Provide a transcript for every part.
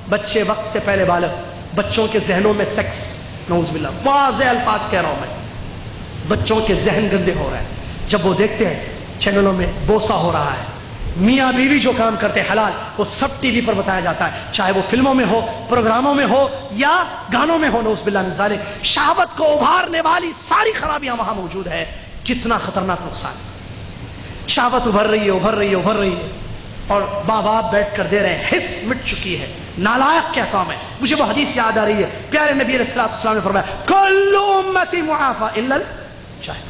بچے وقت سے پہلے بالغ، بچوں کے ذہنوں میں سیکس، نعوذ باللہ، واضح الفاظ کہہ رہا ہوں میں، بچوں کے ذہن گندے ہو رہے ہیں جب وہ دیکھتے ہیں چینلوں میں بوسہ ہو رہا ہے، میاں بیوی جو کام کرتے ہیں حلال، وہ سب ٹی وی پر بتایا جاتا ہے، چاہے وہ فلموں میں ہو، پروگراموں میں ہو یا گانوں میں ہو، نعوذ باللہ من ذالک۔ شہوت کو ابھارنے والی ساری خرابیاں وہاں موجود ہے۔ کتنا خطرناک نقصان ہے۔ شہوت ابھر رہی ہے، ابھر رہی ہے، ابھر رہی ہے، اور ماں باپ بیٹھ کر دے رہے ہیں، حس مٹ چکی ہے، نالائق کہتا ہوں میں۔ مجھے وہ حدیث یاد آ رہی ہے، پیارے نبی علیہ السلام نے فرمایا کل امتی معافی الا الجاہر،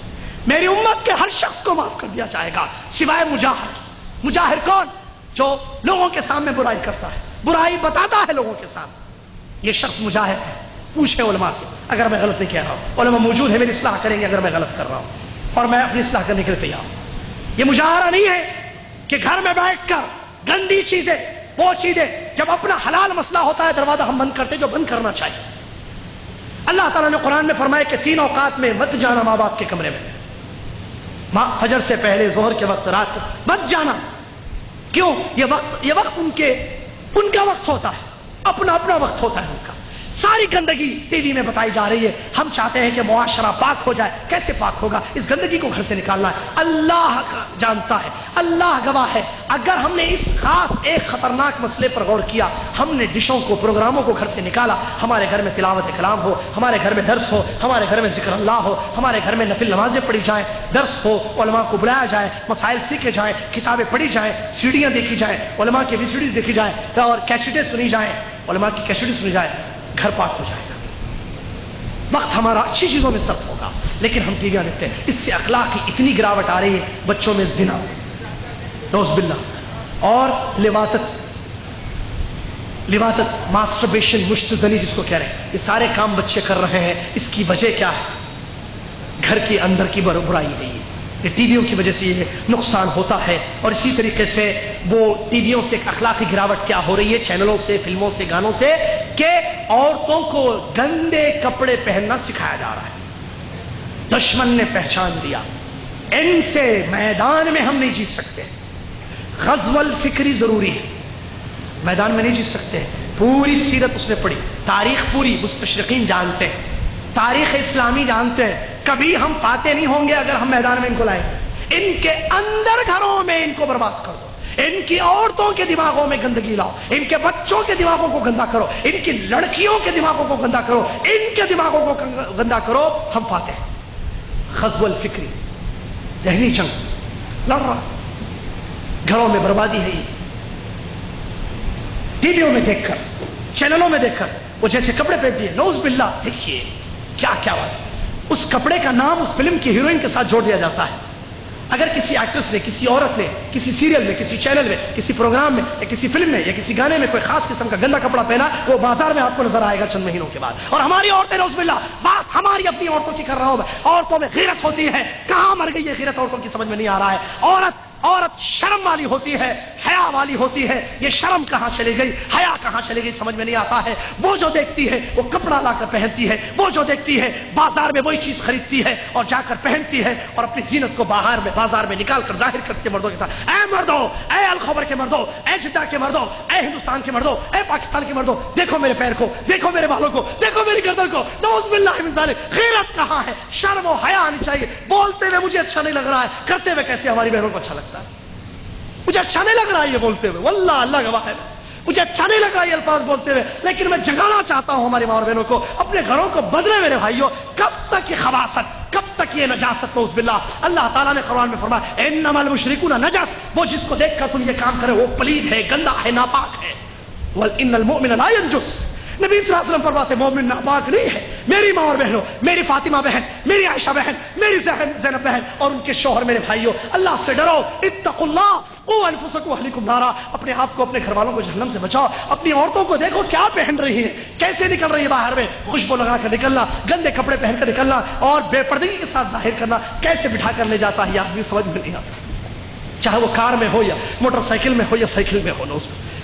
میری امت کے ہر شخص کو معاف کر دیا جائے گا سوائے مجاہر۔ مجاہر کون؟ جو لوگوں کے سامنے برائی کرتا ہے، برائی بتاتا ہے لوگوں کے سامنے، یہ شخص مجاہر ہے۔ پوچھے علماء سے اگر میں غلط نہیں کہہ رہا ہوں، علماء موجود ہے، میری اصلاح کریں گے اگر میں غلط کر رہا ہوں، اور میں اپنی اصلاح کرنے کے لیے تیار ہوں۔ یہ مجاہرہ نہیں ہے کہ گھر میں بیٹھ کر گندی چیزیں، وہ چیزیں جب اپنا حلال مسئلہ ہوتا ہے دروازہ ہم بند کرتے، جو بند کرنا چاہیے۔ اللہ تعالیٰ نے قرآن میں فرمایا کہ 3 اوقات میں مت جانا ماں باپ کے کمرے میں، فجر سے پہلے، ظہر کے وقت، رات کو مت جانا۔ کیوں؟ یہ وقت ان کا وقت ہوتا ہے، اپنا وقت ہوتا ہے ان کا۔ ساری گندگی ٹی وی میں بتائی جا رہی ہے۔ ہم چاہتے ہیں کہ معاشرہ پاک ہو جائے، کیسے پاک ہوگا؟ اس گندگی کو گھر سے نکالنا ہے۔ اللہ جانتا ہے، اللہ گواہ ہے، اگر ہم نے اس خاص ایک خطرناک مسئلے پر غور کیا، ہم نے ڈشوں کو، پروگراموں کو گھر سے نکالا، ہمارے گھر میں تلاوت کلام ہو، ہمارے گھر میں درس ہو، ہمارے گھر میں ذکر اللہ ہو، ہمارے گھر میں نفل نمازیں پڑھی جائیں، درس ہو، علماء کو بلایا جائے، مسائل سیکھے جائیں، کتابیں پڑھی جائیں، سیڑیاں دیکھی جائیں، علماء کی ویڈیوز دیکھی جائیں، اور کیسٹیں سنی جائیں، علماء کی کیسٹیں سنی جائیں، گھر پاک ہو جائے گا۔ وقت ہمارا اچھی چیزوں میں صرف ہوگا، لیکن ہم ٹی ویاں دیکھتے ہیں، اس سے اخلاق کی اتنی گراوٹ آ رہی ہے، بچوں میں زنا، نعوذ باللہ، اور لواطت، ماسٹربیشن، مشت زنی جس کو کہہ رہے ہیں، یہ سارے کام بچے کر رہے ہیں۔ اس کی وجہ کیا ہے؟ گھر کے اندر کی برائی ہے۔ یہ ٹی ویوں کی وجہ سے یہ نقصان ہوتا ہے، اور اسی طریقے سے وہ ٹی ویوں سے ایک اخلاقی گراوٹ کیا ہو رہی ہے، چینلوں سے، فلموں سے، گانوں سے، کہ عورتوں کو گندے کپڑے پہننا سکھایا جا رہا ہے۔ دشمن نے پہچان لیا، ان سے میدان میں ہم نہیں جیت سکتے۔ غزو الفکری ضروری ہے، میدان میں نہیں جیت سکتے۔ پوری سیرت اس نے پڑھی، تاریخ پوری مستشرقین جانتے ہیں، تاریخ اسلامی جانتے ہیں، کبھی ہم فاتح نہیں ہوں گے اگر ہم میدان میں ان کو لائیں۔ ان کے اندر گھروں میں ان کو برباد کر دو، ان کی عورتوں کے دماغوں میں گندگی لاؤ، ان کے بچوں کے دماغوں کو گندا کرو، ان کی لڑکیوں کے دماغوں کو گندا کرو، ان کے دماغوں کو گندا کرو، ہم فاتح ہیں۔ غزو الفکری، ذہنی جنگ لڑ رہا، گھروں میں بربادی ہے۔ یہ ٹی ویوں میں دیکھ کر، چینلوں میں دیکھ کر وہ جیسے کپڑے پہنتی ہے، نعوذ باللہ، دیکھیے کیا کیا بات ہے۔ اس کپڑے کا نام اس فلم کی ہیروئن کے ساتھ جوڑ دیا جاتا ہے۔ اگر کسی ایکٹریس نے، کسی عورت نے، کسی سیریل میں، کسی چینل میں، کسی پروگرام میں، یا کسی فلم میں، یا کسی گانے میں کوئی خاص قسم کا گندا کپڑا پہنا، وہ بازار میں آپ کو نظر آئے گا چند مہینوں کے بعد۔ اور ہماری عورتیں، نعوذ باللہ، بات ہماری اپنی عورتوں کی کر رہا ہوں میں، عورتوں میں غیرت ہوتی ہے، کہاں مر گئی ہے غیرت؟ عورتوں کی سمجھ میں نہیں آ رہا ہے۔ عورت شرم والی ہوتی ہے، حیا والی ہوتی ہے، یہ شرم کہاں چلی گئی، حیا کہاں چلی گئی، سمجھ میں نہیں آتا ہے۔ وہ جو دیکھتی ہے وہ کپڑا لا کر پہنتی ہے، وہ جو دیکھتی ہے بازار میں وہی چیز خریدتی ہے اور جا کر پہنتی ہے، اور اپنی زینت کو بازار میں نکال کر ظاہر کرتی ہے مردوں کے ساتھ۔ اے مردوں، اے الخبر کے مردوں، اے جدہ کے مردوں، اے ہندوستان کے مردوں، اے پاکستان کے مردوں، دیکھو میرے پیر کو، دیکھو میرے بالوں کو، دیکھو میری گردن کو، نعوذ باللہ من ذالک۔ غیرت کہاں ہے؟ شرم و حیا آنی چاہیے۔ بولتے ہوئے مجھے اچھا نہیں لگ رہا ہے، کرتے ہوئے کیسے ہماری بہنوں کو اچھا لگتا ہے؟ مجھے اچھا نہیں لگ رہا ہے یہ بولتے ہوئے، واللہ اللہ گواہ ہے، مجھے اچھا نہیں لگ رہا یہ الفاظ بولتے ہوئے، لیکن میں جگانا چاہتا ہوں ہماری ماں اور بہنوں کو، اپنے گھروں کو بدلے میرے بھائیوں۔ کب تک یہ خباثت، کب تک یہ نجاست؟ نعوذ باللہ۔ اللہ تعالیٰ نے قرآن میں فرمایا انما المشرکون نجس، وہ جس کو دیکھ کر تم یہ کام کرے وہ پلید ہے، گندا ہے، ناپاک ہے۔ وَإِنَّ الْمُؤْمِنَ لَا يَنْجُسُ، نبی صلی اللہ علیہ وسلم فرماتے مومن ناپاک نہیں ہے۔ میری ماں اور بہنوں، میری فاطمہ بہن، میری عائشہ بہن، میری زینب بہن اور ان کے شوہر، میرے بھائیوں، اللہ سے ڈرو، اتقوا اللہ، قوا انفسکم واہلیکم نارا، اپنے آپ کو، اپنے گھر والوں کو جہنم سے بچاؤ۔ اپنی عورتوں کو دیکھو کیا پہن رہی ہیں، کیسے نکل رہی ہے باہر میں، خوشبو لگا کر نکلنا، گندے کپڑے پہن کر نکلنا، اور بے پردگی کے ساتھ ظاہر کرنا، کیسے بٹھا کر لے جاتا ہے یہ آدمی سمجھ میں نہیں آتا، چاہے وہ کار میں ہو یا موٹر سائیکل میں ہو یا سائیکل میں ہو۔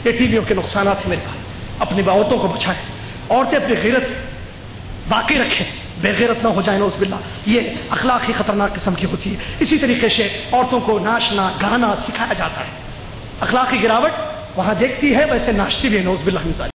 یہ ٹی ویوں کے نقصانات ہیں میرے بھائی، اپنی عورتوں کو بچائیں، عورتیں اپنی غیرت باقی رکھیں، بے غیرت نہ ہو جائیں، نعوذ باللہ، یہ اخلاقی خطرناک قسم کی ہوتی ہے۔ اسی طریقے سے عورتوں کو ناچنا گانا سکھایا جاتا ہے، اخلاقی گراوٹ وہاں دیکھتی ہے ویسے ناچتی بھی ہے، نعوذ باللہ من ذالک۔